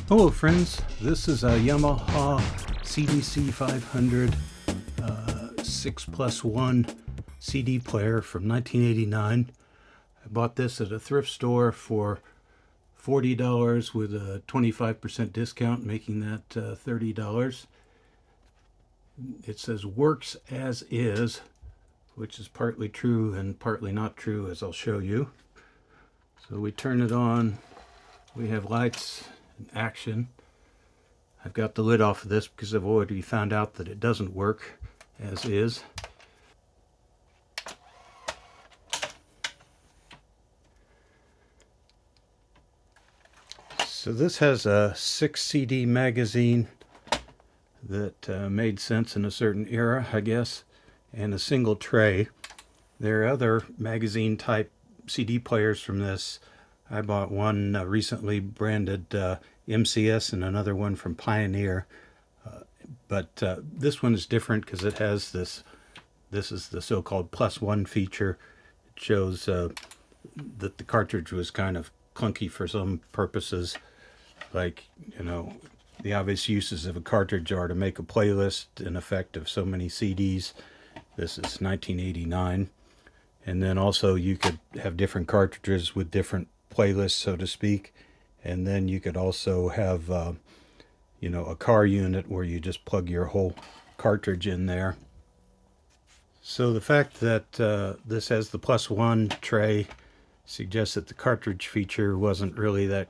Hello friends, this is a Yamaha CDC-500 6+1 CD player from 1989. I bought this at a thrift store for $40 with a 25% discount, making that $30. It says works as is, which is partly true and partly not true, as I'll show you. So we turn it on, we have lights in action. I've got the lid off of this because I've already found out that it doesn't work as is. So this has a 6 CD magazine that made sense in a certain era, I guess, and a single tray. There are other magazine type CD players from this. I bought one recently branded MCS and another one from Pioneer. But this one is different because it has this is the so-called +1 feature. It shows that the cartridge was kind of clunky for some purposes. Like, you know, the obvious uses of a cartridge are to make a playlist in effect of so many CDs. This is 1989. And then also you could have different cartridges with different playlists, so to speak. And then you could also have, you know, a car unit where you just plug your whole cartridge in there. So the fact that this has the +1 tray suggests that the cartridge feature wasn't really that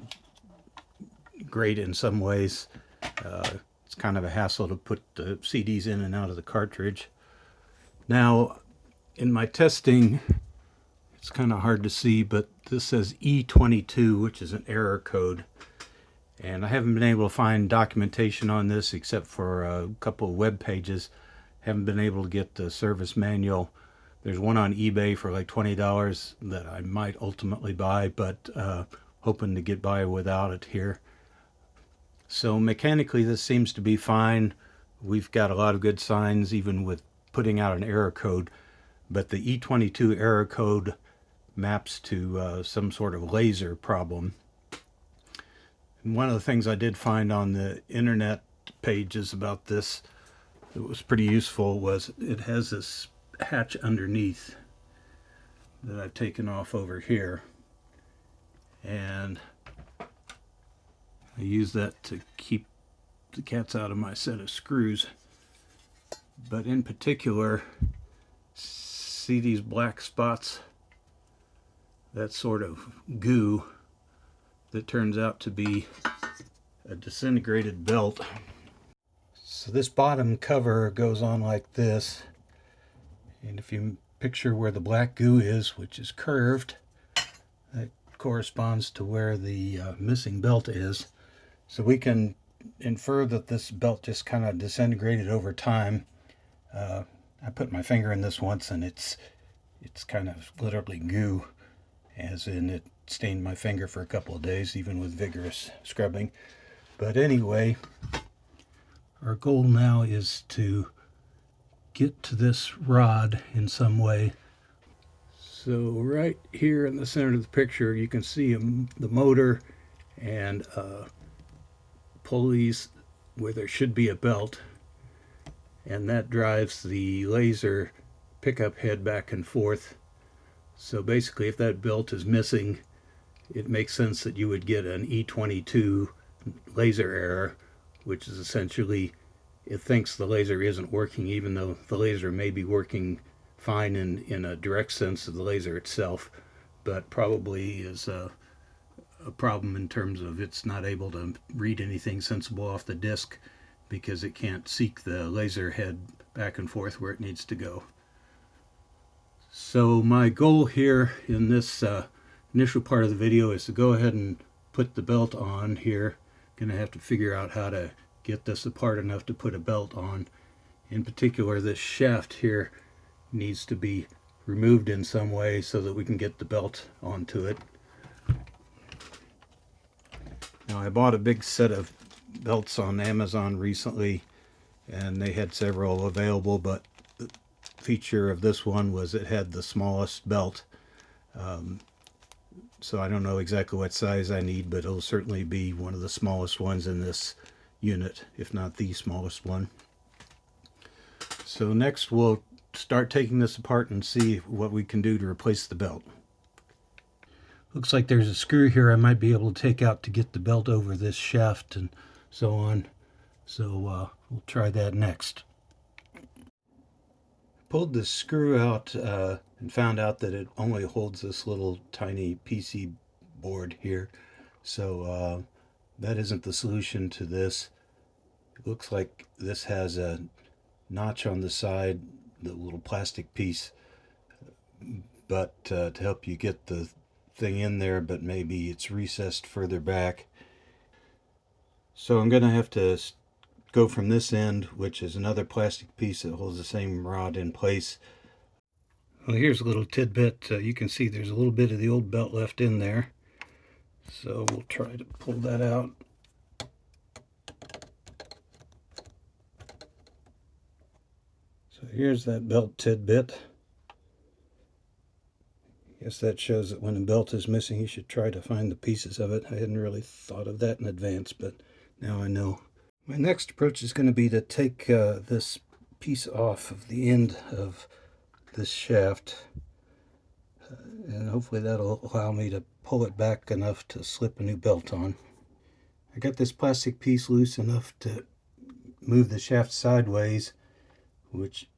great in some ways. It's kind of a hassle to put the CDs in and out of the cartridge. Now, in my testing, it's kind of hard to see, but this says E22, which is an error code. And I haven't been able to find documentation on this except for a couple of web pages. Haven't been able to get the service manual. There's one on eBay for like $20 that I might ultimately buy, but hoping to get by without it here. So mechanically this seems to be fine. We've got a lot of good signs even with putting out an error code, but the E22 error code maps to some sort of laser problem. And one of the things I did find on the internet pages about this that was pretty useful was it has this hatch underneath that I've taken off over here, and I use that to keep the cats out of my set of screws. But in particular, see these black spots? That sort of goo that turns out to be a disintegrated belt. So this bottom cover goes on like this, and if you picture where the black goo is, which is curved, that corresponds to where the missing belt is. So we can infer that this belt just kind of disintegrated over time. I put my finger in this once and it's kind of literally goo, as in it stained my finger for a couple of days, even with vigorous scrubbing. But anyway, our goal now is to get to this rod in some way. So right here in the center of the picture, you can see the motor and pulleys where there should be a belt, and that drives the laser pickup head back and forth. So basically, if that belt is missing, it makes sense that you would get an E22 laser error, which is essentially it thinks the laser isn't working, even though the laser may be working fine in a direct sense of the laser itself, but probably is a problem in terms of it's not able to read anything sensible off the disc because it can't seek the laser head back and forth where it needs to go. So my goal here in this initial part of the video is to go ahead and put the belt on here. Gonna have to figure out how to get this apart enough to put a belt on. In particular, this shaft here needs to be removed in some way so that we can get the belt onto it. Now, I bought a big set of belts on Amazon recently, and they had several available, but the feature of this one was it had the smallest belt. so I don't know exactly what size I need, but it'll certainly be one of the smallest ones in this unit, if not the smallest one. So next we'll start taking this apart and see what we can do to replace the belt. Looks like there's a screw here I might be able to take out to get the belt over this shaft and so on. So we'll try that next. Pulled the screw out and found out that it only holds this little tiny PC board here. So that isn't the solution to this. It looks like this has a notch on the side, the little plastic piece, but to help you get the thing in there, but maybe it's recessed further back. So I'm going to have to go from this end, which is another plastic piece that holds the same rod in place. Well, here's a little tidbit. You can see there's a little bit of the old belt left in there. So we'll try to pull that out. So here's that belt tidbit. I guess that shows that when a belt is missing, you should try to find the pieces of it. I hadn't really thought of that in advance, but now I know. My next approach is going to be to take this piece off of the end of this shaft, and hopefully that'll allow me to pull it back enough to slip a new belt on. I got this plastic piece loose enough to move the shaft sideways, which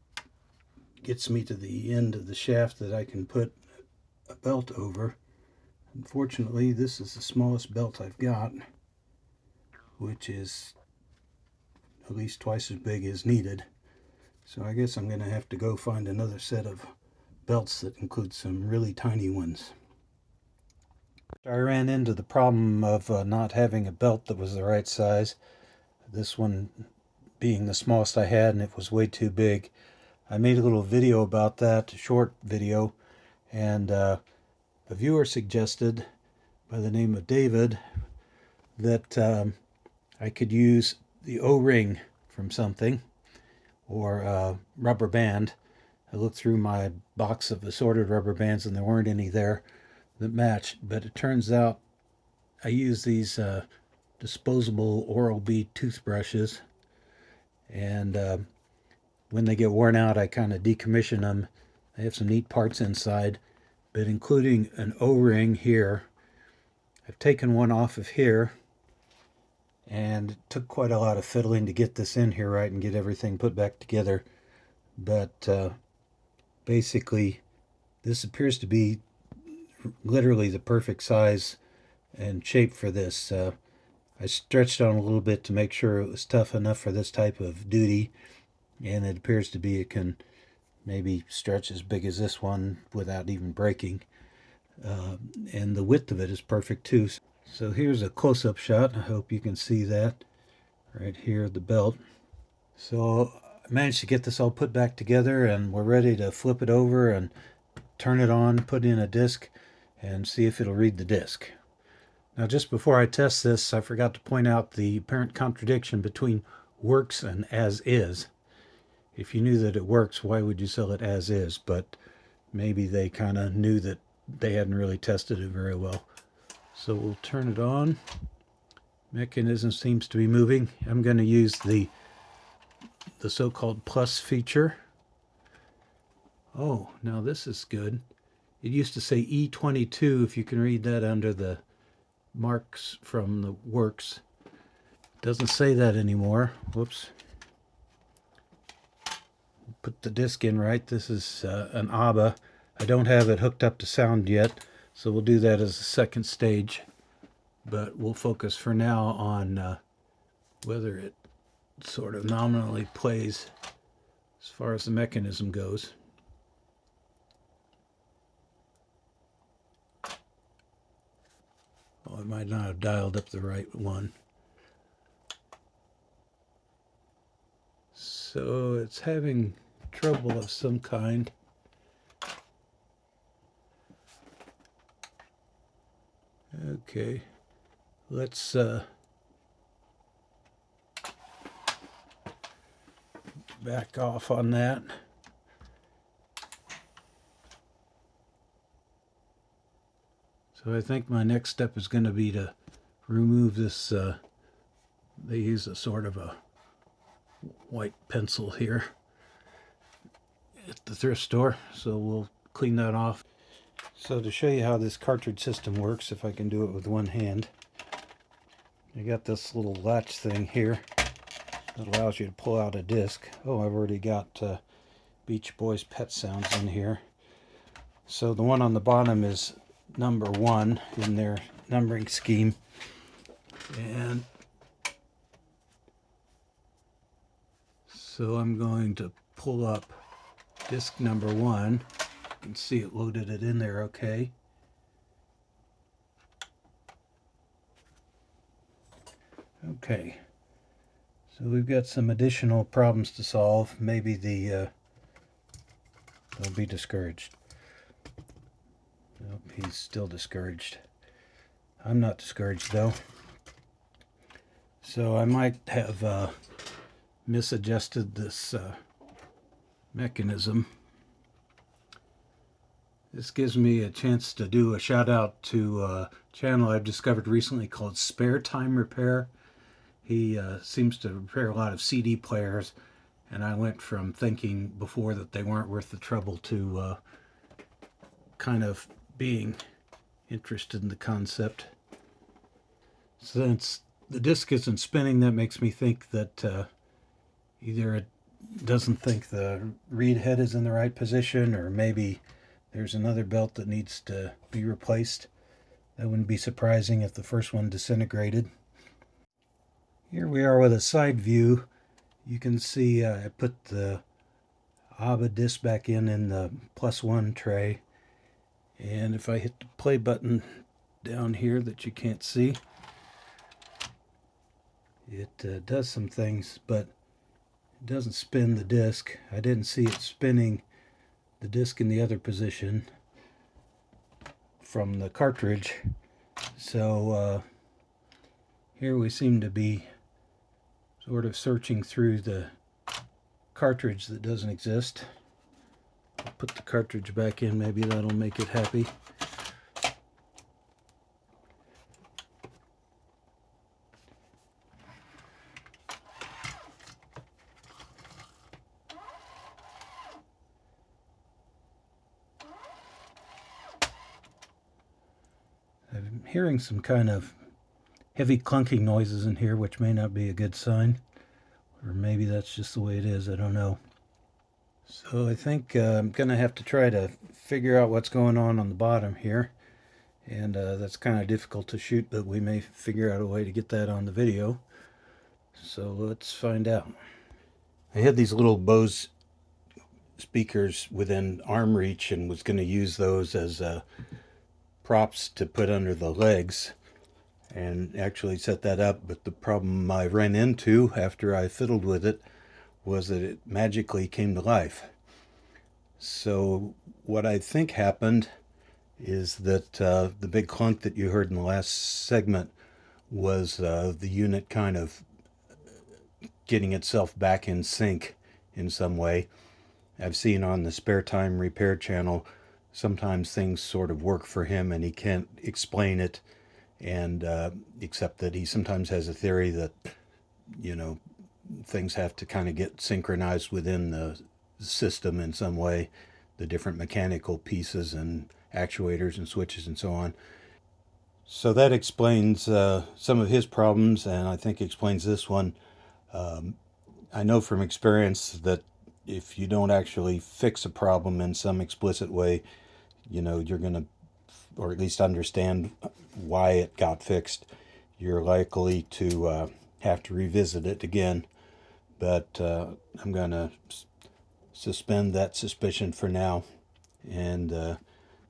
gets me to the end of the shaft that I can put a belt over. Unfortunately, this is the smallest belt I've got, which is at least twice as big as needed. So I guess I'm going to have to go find another set of belts that include some really tiny ones. I ran into the problem of not having a belt that was the right size. This one being the smallest I had, and it was way too big. I made a little video about that, a short video, and a viewer suggested, by the name of David, that I could use the O-ring from something, or a rubber band. I looked through my box of assorted rubber bands and there weren't any there that matched, but it turns out I use these disposable Oral-B toothbrushes, and when they get worn out I kind of decommission them. They have some neat parts inside, but including an O-ring here. I've taken one off of here, and it took quite a lot of fiddling to get this in here right and get everything put back together. But basically this appears to be literally the perfect size and shape for this. I stretched on a little bit to make sure it was tough enough for this type of duty, and it appears to be it can maybe stretch as big as this one without even breaking. And the width of it is perfect too. So here's a close-up shot. I hope you can see that right here, the belt. So I managed to get this all put back together, and we're ready to flip it over and turn it on, put in a disc, and see if it'll read the disc. Now, just before I test this, I forgot to point out the apparent contradiction between works and as is. If you knew that it works, why would you sell it as is? But maybe they kind of knew that they hadn't really tested it very well. So we'll turn it on. Mechanism seems to be moving. I'm going to use the so-called plus feature. Oh, now this is good. It used to say E22, if you can read that under the marks from the works. It doesn't say that anymore. Whoops. Put the disc in right. This is an ABBA. I don't have it hooked up to sound yet, so we'll do that as a second stage. But we'll focus for now on whether it sort of nominally plays as far as the mechanism goes. Oh, I might not have dialed up the right one. So it's having trouble of some kind. Okay, let's back off on that. So So I think my next step is going to be to remove this, they use a sort of a white pencil here at the thrift store, so we'll clean that off. So to show you how this cartridge system works, if I can do it with one hand, you got this little latch thing here that allows you to pull out a disc. Oh, I've already got Beach Boys Pet Sounds in here. So the one on the bottom is number 1 in their numbering scheme, and so I'm going to pull up disc number 1. You can see it loaded it in there okay. Okay, so we've got some additional problems to solve. Maybe they'll be discouraged. Nope, he's still discouraged. I'm not discouraged though. So I might have misadjusted this mechanism. This gives me a chance to do a shout out to a channel I've discovered recently called Spare Time Repair. He seems to repair a lot of CD players, and I went from thinking before that they weren't worth the trouble to kind of being interested in the concept. Since the disc isn't spinning, that makes me think that either it doesn't think the reed head is in the right position, or maybe there's another belt that needs to be replaced. That wouldn't be surprising if the first one disintegrated. Here we are with a side view. You can see I put the ABBA disc back in the +1 tray. And if I hit the play button down here that you can't see, it does some things, but it doesn't spin the disc. I didn't see it spinning the disc in the other position from the cartridge. So here we seem to be sort of searching through the cartridge that doesn't exist. I'll put the cartridge back in, maybe that'll make it happy. I'm hearing some kind of heavy clunking noises in here, which may not be a good sign. Or maybe that's just the way it is, I don't know. So I think I'm going to have to try to figure out what's going on the bottom here. And that's kind of difficult to shoot, but we may figure out a way to get that on the video. So let's find out. I had these little Bose speakers within arm reach and was going to use those as props to put under the legs and actually set that up, but the problem I ran into after I fiddled with it was that it magically came to life. So what I think happened is that the big clunk that you heard in the last segment was the unit kind of getting itself back in sync in some way. I've seen on the Spare Time Repair channel sometimes things sort of work for him and he can't explain it, and except that he sometimes has a theory that, you know, things have to kind of get synchronized within the system in some way, the different mechanical pieces and actuators and switches and so on. So that explains some of his problems, and I think explains this one. I know from experience that if you don't actually fix a problem in some explicit way, you know, you're going to, or at least understand why it got fixed, you're likely to have to revisit it again. But I'm going to suspend that suspicion for now and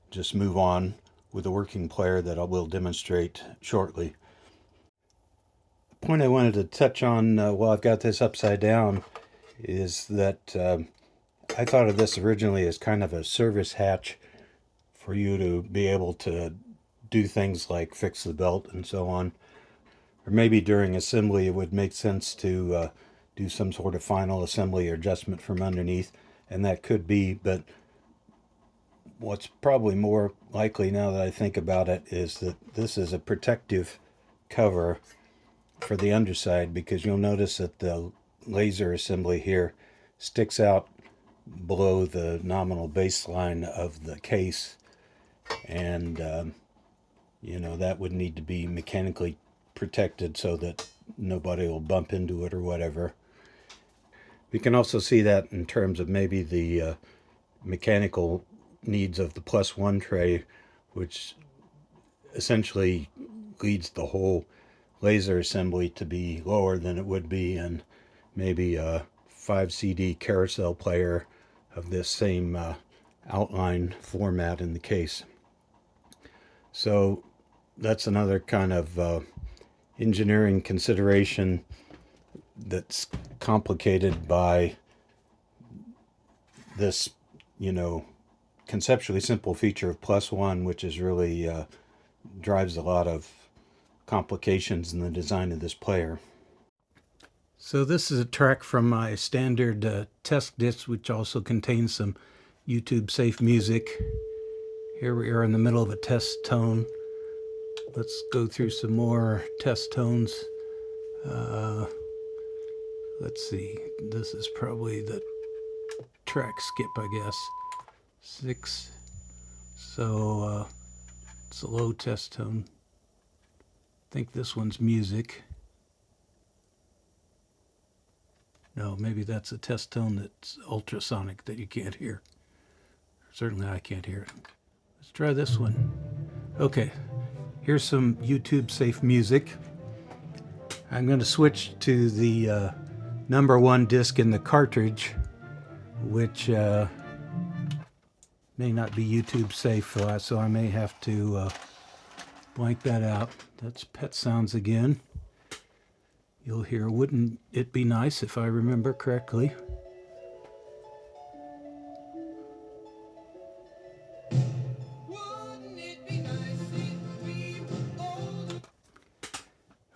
just move on with a working player that I will demonstrate shortly. The point I wanted to touch on while I've got this upside down is that I thought of this originally as kind of a service hatch for you to be able to do things like fix the belt and so on. Or maybe during assembly it would make sense to do some sort of final assembly or adjustment from underneath, and that could be, but what's probably more likely now that I think about it is that this is a protective cover for the underside, because you'll notice that the laser assembly here sticks out below the nominal baseline of the case, and you know, that would need to be mechanically protected so that nobody will bump into it or whatever. We can also see that in terms of maybe the mechanical needs of the +1 tray, which essentially leads the whole laser assembly to be lower than it would be in maybe a 5 CD carousel player of this same outline format in the case. So that's another kind of engineering consideration that's complicated by this, you know, conceptually simple feature of +1, which is really drives a lot of complications in the design of this player. So this is a track from my standard test disc, which also contains some YouTube safe music. Here we are in the middle of a test tone. Let's go through some more test tones. Let's see, this is probably the track skip, I guess. 6. So it's a low test tone. I think this one's music. No, maybe that's a test tone that's ultrasonic that you can't hear. Certainly I can't hear it. Let's try this one. Okay, here's some YouTube safe music. I'm going to switch to the #1 disc in the cartridge, which may not be YouTube safe, so I may have to blank that out. That's Pet Sounds again. You'll hear "Wouldn't It Be Nice," if I remember correctly.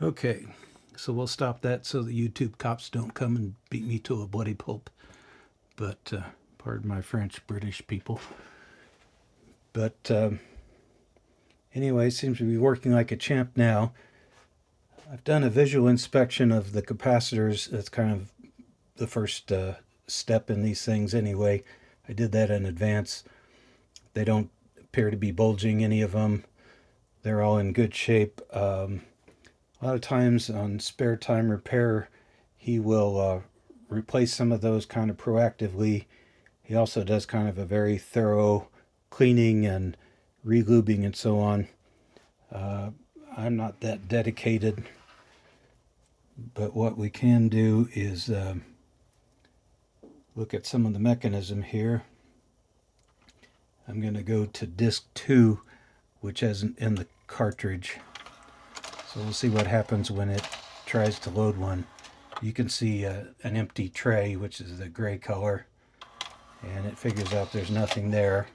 Okay, so we'll stop that so the YouTube cops don't come and beat me to a bloody pulp. But pardon my French, British people. But anyway, seems to be working like a champ now. I've done a visual inspection of the capacitors. That's kind of the first step in these things anyway. I did that in advance. They don't appear to be bulging, any of them. They're all in good shape. A lot of times on spare time repair, he will replace some of those kind of proactively. He also does kind of a very thorough cleaning and re-lubing and so on. I'm not that dedicated, but what we can do is look at some of the mechanism here. I'm going to go to disc 2, which isn't in the cartridge. So we'll see what happens when it tries to load one. You can see an empty tray, which is the gray color, and it figures out there's nothing there.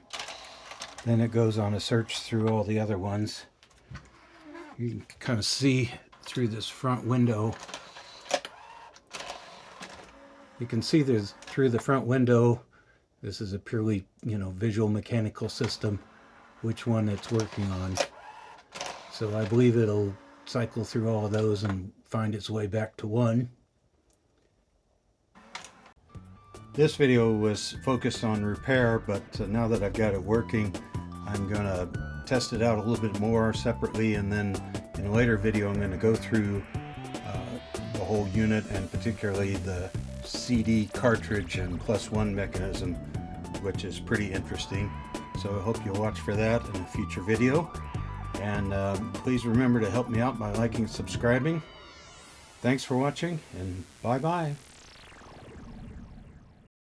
Then it goes on a search through all the other ones. You can kind of see through this front window. You can see there's through the front window. This is a purely, you know, visual mechanical system, which one it's working on. So I believe it'll cycle through all of those and find its way back to 1. This video was focused on repair, but now that I've got it working, I'm going to test it out a little bit more separately, and then in a later video I'm going to go through the whole unit, and particularly the CD cartridge and +1 mechanism, which is pretty interesting. So I hope you'll watch for that in a future video. And please remember to help me out by liking and subscribing. Thanks for watching, and bye-bye.